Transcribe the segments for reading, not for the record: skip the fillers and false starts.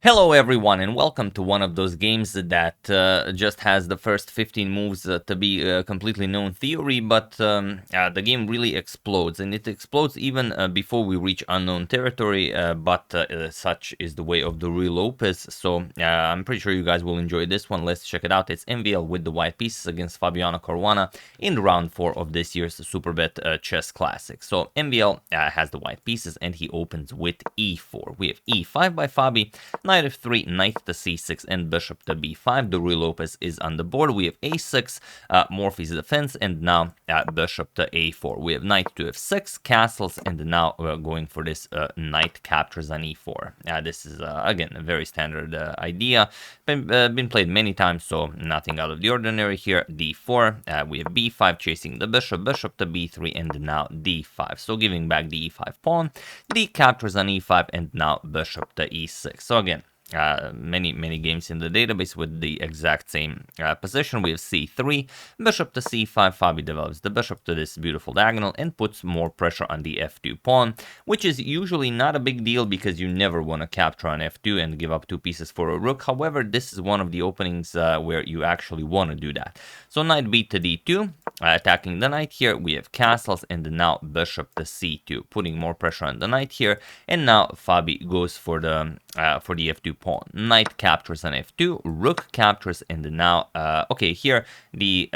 Hello everyone and welcome to one of those games that just has the first 15 moves to be completely known theory, but the game really explodes, and it explodes even before we reach unknown territory, but such is the way of the Ruy Lopez, so I'm pretty sure you guys will enjoy this one. Let's check it out. It's MVL with the white pieces against Fabiano Caruana in round 4 of this year's Superbet Chess Classic. So MVL has the white pieces and he opens with e4. We have e5 by Fabi, knight f3, knight to c6, and bishop to b5. The Ruy Lopez is on the board. We have a6, Morphy's defense, and now bishop to a4. We have knight to f6, castles, and now we're going for this knight captures on e4. This is, again, a very standard idea. Been played many times, so nothing out of the ordinary here. d4, we have b5 chasing the bishop, bishop to b3, and now d5. So giving back the e5 pawn, d captures on e5, and now bishop to e6. So again, many games in the database with the exact same position. We have c3, bishop to c5. Fabi develops the bishop to this beautiful diagonal and puts more pressure on the f2 pawn, which is usually not a big deal because you never want to capture on f2 and give up 2 pieces for a rook. However, this is one of the openings where you actually want to do that. So knight b to d2, attacking the knight here. We have castles, and now bishop to c2, putting more pressure on the knight here. And now Fabi goes for the f2 pawn. Knight captures on f2, rook captures, and now okay, here the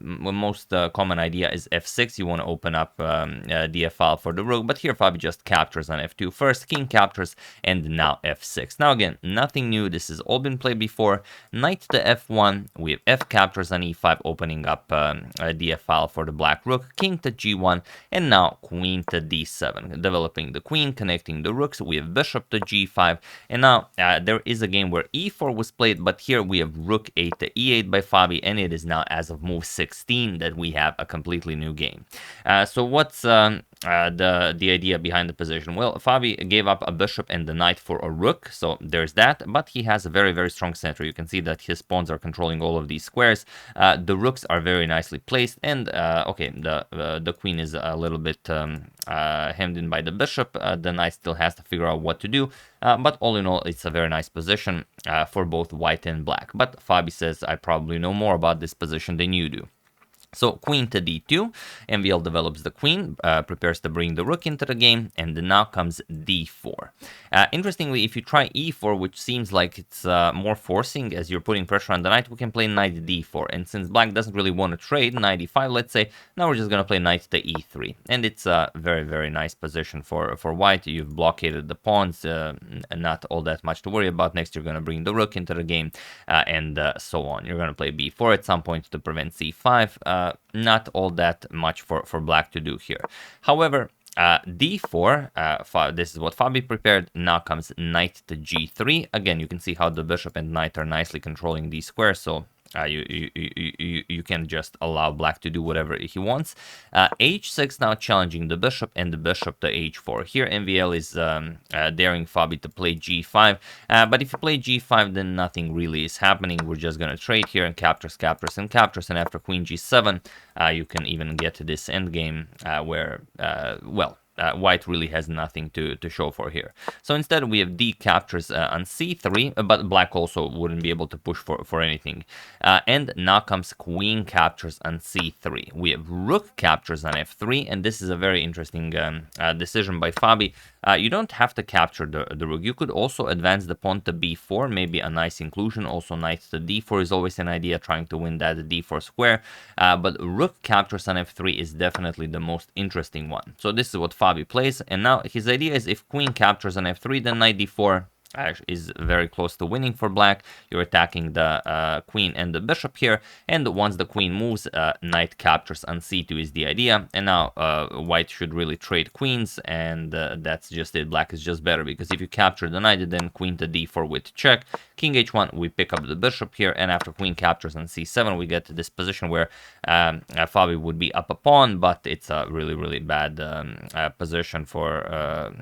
most common idea is f6. You want to open up the f file for the rook, but here Fabi just captures on f2 first, king captures, and now f6. Now again, nothing new. This has all been played before. Knight to f1, we have f captures on e5, opening up the f file for the black rook, king to g1, and now queen to d7, developing the queen, connecting the rooks. We have bishop to g5, and now there is a game where e4 was played, but here we have rook 8 to e8 by Fabi, and it is now as of move 16 that we have a completely new game. So what's the idea behind the position? Well, Fabi gave up a bishop and the knight for a rook, so there's that, but he has a very strong center. You can see that his pawns are controlling all of these squares. The rooks are very nicely placed, and okay, the queen is a little bit hemmed in by the bishop. The knight still has to figure out what to do, but all in all, it's a very nice position for both white and black. But Fabi says, I probably know more about this position than you do. So queen to d2, MVL develops the queen, prepares to bring the rook into the game, and then now comes d4. Interestingly, if you try e4, which seems like it's more forcing as you're putting pressure on the knight, we can play knight d4. And since black doesn't really want to trade, knight e5, let's say, now we're just going to play knight to e3. And it's a very nice position for white. You've blockaded the pawns, not all that much to worry about. Next, you're going to bring the rook into the game, and so on. You're going to play b4 at some point to prevent c5. Not all that much for black to do here. However, d4, this is what Fabi prepared. Now comes knight to g3. Again, you can see how the bishop and knight are nicely controlling these squares, so you can just allow black to do whatever he wants. h6 now challenging the bishop, and the bishop to h4. Here MVL is daring Fabi to play g5, but if you play g5, then nothing really is happening. We're just gonna trade here, and captures, and after queen g7, you can even get to this endgame where, well, white really has nothing to show for here. So instead we have d captures on c3, but black also wouldn't be able to push for anything. And now comes queen captures on c3. We have rook captures on f3, and this is a very interesting decision by Fabi. You don't have to capture the rook. You could also advance the pawn to b4, maybe a nice inclusion. Also knight to d4 is always an idea, trying to win that d4 square. But rook captures on f3 is definitely the most interesting one. So this is what Fabi plays, and now his idea is if queen captures on f3, then knight d4 is very close to winning for black. You're attacking the queen and the bishop here, and once the queen moves, knight captures on c2 is the idea. And now white should really trade queens, and that's just it. Black is just better, because if you capture the knight, then queen to d4 with check, king h1, we pick up the bishop here, and after queen captures on c7, we get to this position where Fabi would be up a pawn, but it's a really bad position for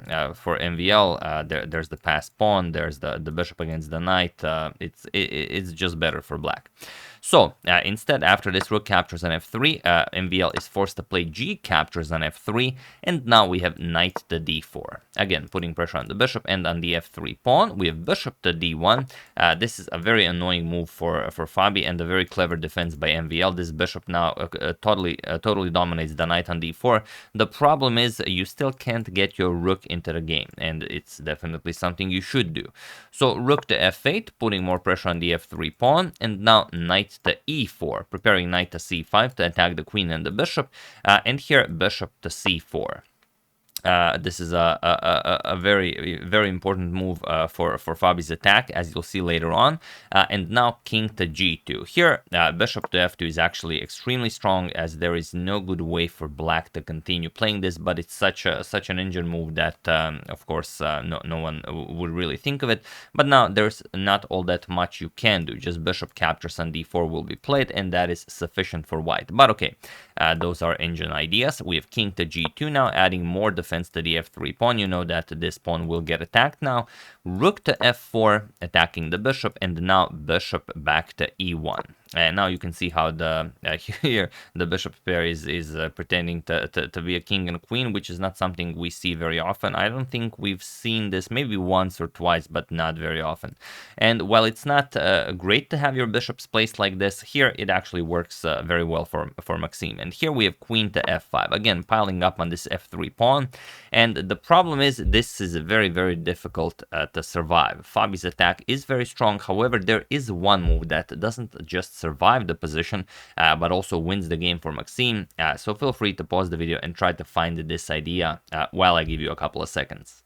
MVL. There's the passed pawn, there's the bishop against the knight. It's just better for black. So instead, after this rook captures on f3, MVL is forced to play g captures on f3, and now we have knight to d4. Again, putting pressure on the bishop and on the f3 pawn. We have bishop to d1. This is a very annoying move for Fabi, and a very clever defense by MVL. This bishop now totally dominates the knight on d4. The problem is you still can't get your rook into the game, and it's definitely something you should do. So rook to f8, putting more pressure on the f3 pawn, and now knight to e4, preparing knight to c5 to attack the queen and the bishop, and here bishop to c4. This is a very important move for Fabi's attack, as you'll see later on. And now king to g2. Here, bishop to f2 is actually extremely strong, as there is no good way for black to continue playing this, but it's such an injured move that, of course, no one would really think of it. But now there's not all that much you can do. Just bishop captures on d4 will be played, and that is sufficient for white. But okay, those are engine ideas. We have king to g2 now, adding more defense to the f3 pawn. You know that this pawn will get attacked now. Rook to f4, attacking the bishop, and now bishop back to e1. And now you can see how the here the bishop pair is pretending to be a king and a queen, which is not something we see very often. I don't think we've seen this, maybe once or twice, but not very often. And while it's not great to have your bishops placed like this, here it actually works very well for Maxime. And here we have queen to f5, again piling up on this f3 pawn. And the problem is this is very difficult to survive. Fabi's attack is very strong. However, there is one move that doesn't just survive the position, but also wins the game for Maxime. So feel free to pause the video and try to find this idea while I give you a couple of seconds.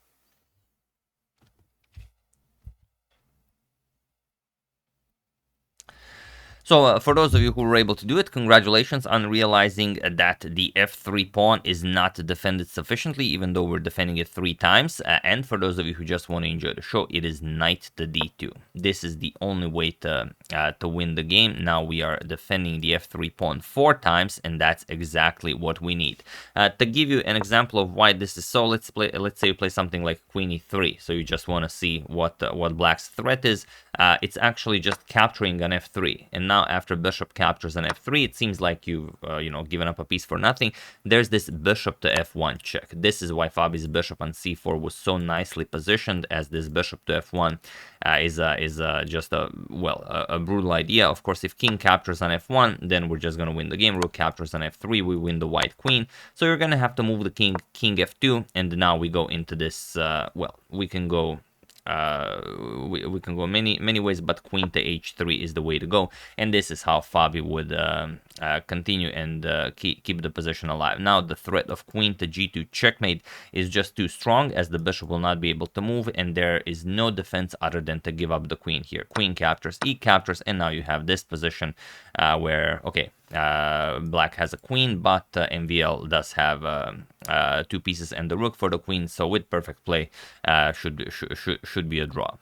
So for those of you who were able to do it, congratulations on realizing that the f3 pawn is not defended sufficiently, even though we're defending it 3 times. And for those of you who just want to enjoy the show, it is knight to d2. This is the only way to win the game. Now we are defending the f3 pawn 4 times, and that's exactly what we need. To give you an example of why this is so, let's say you play something like queen e3. So you just want to see what black's threat is. It's actually just capturing an f3, and now after bishop captures an f3, it seems like you've given up a piece for nothing. There's this bishop to f1 check. This is why Fabi's bishop on c4 was so nicely positioned, as this bishop to f1 is just a brutal idea. Of course, if king captures on f1, then we're just gonna win the game. Rook captures on f3, we win the white queen. So you're gonna have to move the king f2, and now we go into this. We can go. We can go many ways, but queen to h3 is the way to go, and this is how Fabi would continue and keep the position alive. Now the threat of queen to g2 checkmate is just too strong, as the bishop will not be able to move, and there is no defense other than to give up the queen here. Queen captures, e captures, and now you have this position where, okay, black has a queen, but MVL does have 2 pieces and the rook for the queen, so with perfect play should be a draw.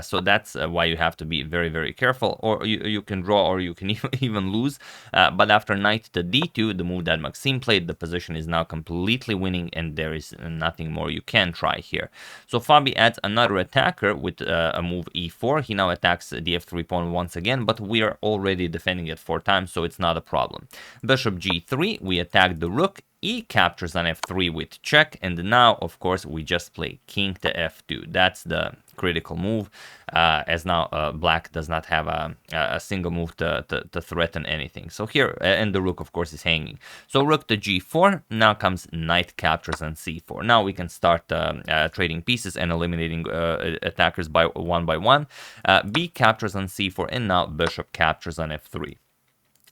So that's why you have to be very careful, or you can draw, or you can even lose. But after knight to d2, the move that Maxime played, the position is now completely winning, and there is nothing more you can try here. So Fabi adds another attacker with a move e4. He now attacks the f3 pawn once again, but we are already defending it 4 times, so it's not a problem. Bishop g3, we attack the rook. E captures on f3 with check, and now of course we just play king to f2. That's the critical move, as now black does not have a single move to threaten anything. So here, and the rook of course is hanging. So rook to g4, now comes knight captures on c4. Now we can start trading pieces and eliminating attackers by one. B captures on c4, and now bishop captures on f3.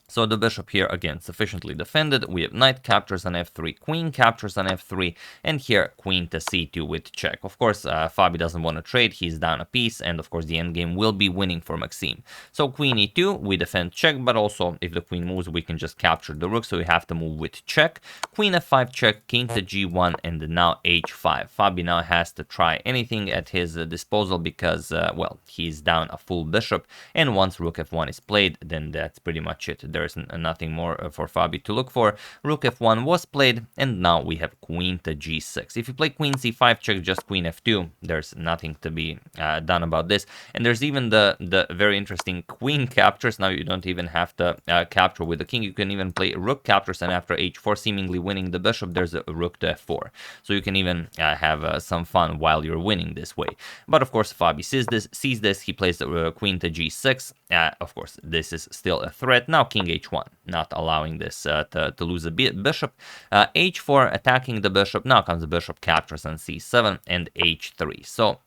So the bishop here, again, sufficiently defended. We have knight captures on f3, queen captures on f3, and here queen to c2 with check. Of course, Fabi doesn't want to trade. He's down a piece, and of course the endgame will be winning for Maxime. So queen e2, we defend check, but also if the queen moves, we can just capture the rook, so we have to move with check. Queen f5 check, king to g1, and now h5. Fabi now has to try anything at his disposal because, well, he's down a full bishop, and once rook f1 is played, then that's pretty much it. there's nothing more for Fabi to look for. Rook f1 was played, and now we have queen to g6. If you play queen c5 check, just queen f2, there's nothing to be done about this. And there's even the very interesting queen captures. Now you don't even have to capture with the king. You can even play rook captures, and after h4, seemingly winning the bishop, there's a rook to f4. So you can even have some fun while you're winning this way. But of course, Fabi sees this. He plays the queen to g6. Of course, this is still a threat. Now king h1, not allowing this to lose a bishop. h4, attacking the bishop. Now comes the bishop captures on c7 and h3. So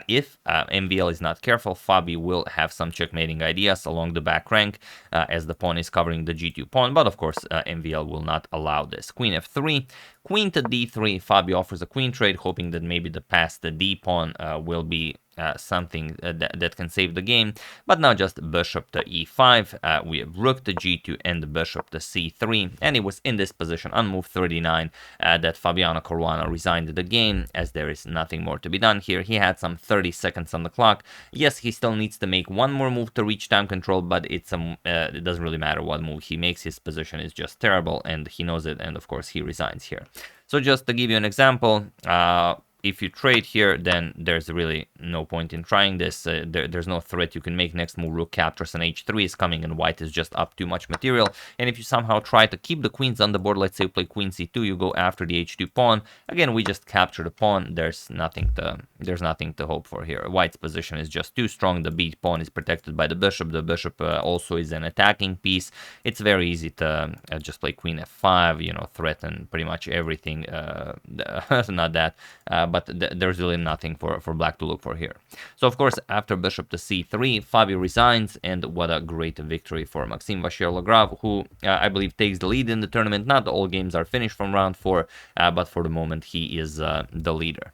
if MVL is not careful, Fabi will have some checkmating ideas along the back rank as the pawn is covering the g2 pawn, but of course MVL will not allow this. Queen f3, queen to d3, Fabi offers a queen trade, hoping that maybe the pass the d pawn will be something that can save the game, but now just bishop to e5, we have rook to g2 and the bishop to c3, and it was in this position on move 39 that Fabiano Caruana resigned the game, as there is nothing more to be done here. He had some 30 seconds on the clock. Yes, he still needs to make one more move to reach time control, but it doesn't really matter what move he makes. His position is just terrible, and he knows it, and of course he resigns here. So just to give you an example, if you trade here, then there's really no point in trying this. There's no threat you can make. Next move, rook captures, and h3 is coming, and white is just up too much material. And if you somehow try to keep the queens on the board, let's say you play queen c2, you go after the h2 pawn. Again, we just capture the pawn. There's nothing to hope for here. White's position is just too strong. The b pawn is protected by the bishop. The bishop also is an attacking piece. It's very easy to just play queen f5, you know, threaten pretty much everything. Not that. But there's really nothing for black to look for here. So of course, after bishop to c3, Fabi resigns, and what a great victory for Maxime Vachier-Lagrave, who I believe takes the lead in the tournament. Not all games are finished from round 4, but for the moment he is the leader.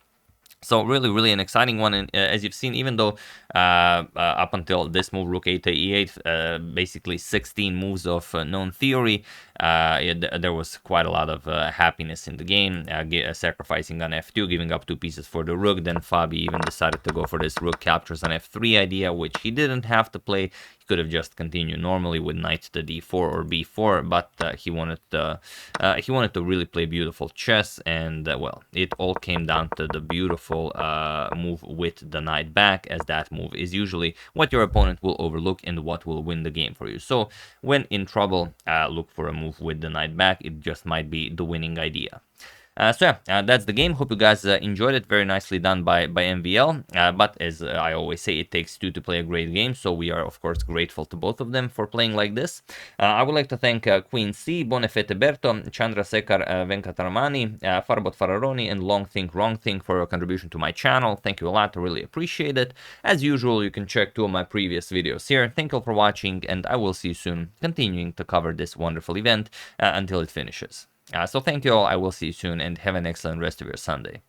So really an exciting one, and as you've seen, even though up until this move, rook 8 to e8, basically 16 moves of known theory, there was quite a lot of happiness in the game, sacrificing on f2, giving up 2 pieces for the rook. Then Fabi even decided to go for this rook captures on f3 idea, which he didn't have to play. He could have just continued normally with knight to d4 or b4, but he wanted to really play beautiful chess, and well, it all came down to the beautiful move with the knight back, as that move is usually what your opponent will overlook and what will win the game for you. So when in trouble, look for a move with the knight back. It just might be the winning idea. So yeah, that's the game. Hope you guys enjoyed it. Very nicely done by MVL. But as I always say, it takes 2 to play a great game. So we are, of course, grateful to both of them for playing like this. I would like to thank Queen C, Bonefete Berto, Chandrasekhar Venkataramani, Farbot Fararoni, and Long Think Wrong Think for your contribution to my channel. Thank you a lot. I really appreciate it. As usual, you can check 2 of my previous videos here. Thank you all for watching, and I will see you soon, continuing to cover this wonderful event until it finishes. So thank you all, I will see you soon, and have an excellent rest of your Sunday.